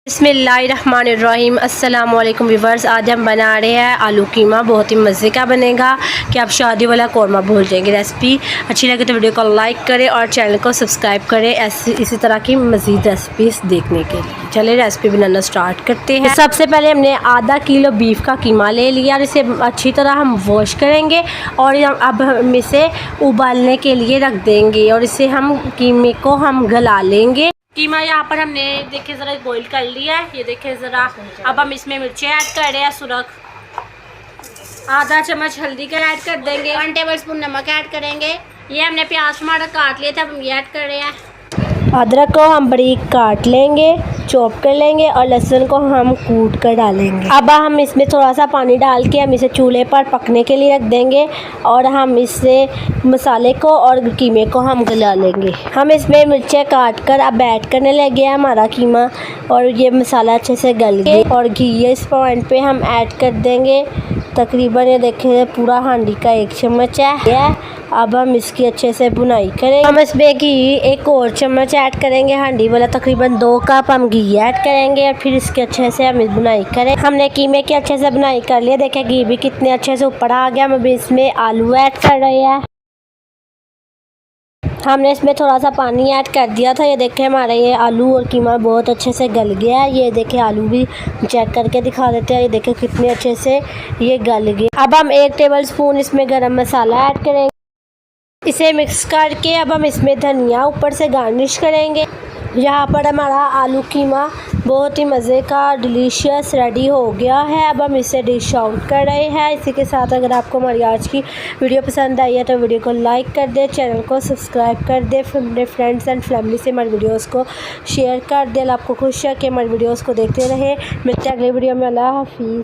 बिस्मिल्लाहिर्रहमानिर्रहीम। अस्सलाम वालेकुम व्यूअर्स। आज हम बना रहे हैं आलू कीमा। बहुत ही मज़े का बनेगा कि आप शादी वाला कौरमा भूल जाएंगे। रेसिपी अच्छी लगे तो वीडियो को लाइक करें और चैनल को सब्सक्राइब करें इसी तरह की मज़ीद रेसिपीज़ देखने के लिए। चलिए रेसिपी बनाना स्टार्ट करते हैं। सबसे पहले हमने आधा किलो बीफ का कीमा ले लिया और इसे अच्छी तरह हम वॉश करेंगे और अब हम इसे उबालने के लिए रख देंगे और इसे हम कीमे को हम गला लेंगे। कीमा यहाँ पर हमने देखिए ज़रा बॉईल कर लिया है। ये देखिए ज़रा। अब हम इसमें मिर्चें ऐड कर रहे हैं सुरख, आधा चम्मच हल्दी का ऐड कर देंगे, 1 टेबलस्पून नमक ऐड करेंगे। ये हमने प्याज टमाटर काट लिए थे, अब हम ये ऐड कर रहे हैं। अदरक को हम बारीक काट लेंगे, चॉप कर लेंगे और लहसुन को हम कूट कर डालेंगे। अब हम इसमें थोड़ा सा पानी डाल के हम इसे चूल्हे पर पकने के लिए रख देंगे और हम इससे मसाले को और कीमे को हम गला लेंगे। हम इसमें मिर्चें काट कर अब ऐड करने लगे हैं हमारा कीमा और ये मसाला अच्छे से गल गया और घी इस पॉइंट पे हम ऐड कर देंगे। तकरीबन ये देखें पूरा हांडी का 1 चम्मच है। अब हम इसकी अच्छे से बुनाई करेंगे। हम इसमें घी 1 और चम्मच ऐड करेंगे, हांडी वाला तकरीबन 2 कप हम घी ऐड करेंगे और फिर इसके अच्छे से हम बुनाई करें। हमने कीमे की अच्छे से बुनाई कर लिया। देखें घी भी कितने अच्छे से ऊपर आ गया। हम अभी इसमें आलू ऐड कर रहे हैं। हमने इसमें थोड़ा सा पानी ऐड कर दिया था। ये देखें हमारा ये आलू और कीमा बहुत अच्छे से गल गया है। ये देखें आलू भी चेक करके दिखा देते हैं। ये देखें कितने अच्छे से ये गल गए। अब हम 1 टेबलस्पून इसमें गरम मसाला ऐड करेंगे। इसे मिक्स करके अब हम इसमें धनिया ऊपर से गार्निश करेंगे। यहाँ पर हमारा आलू कीमा बहुत ही मज़े का डिलीशियस रेडी हो गया है। अब हम इसे डिश आउट कर रहे हैं। इसी के साथ अगर आपको हमारी आज की वीडियो पसंद आई है तो वीडियो को लाइक कर दे, चैनल को सब्सक्राइब कर दे, अपने फ्रेंड्स एंड फैमिली से हमारी वीडियोस को शेयर कर दे। आपको खुश है कि हमारी वीडियोस को देखते रहें। मिलते हैं अगले वीडियो में। अल्लाह हाफिज़।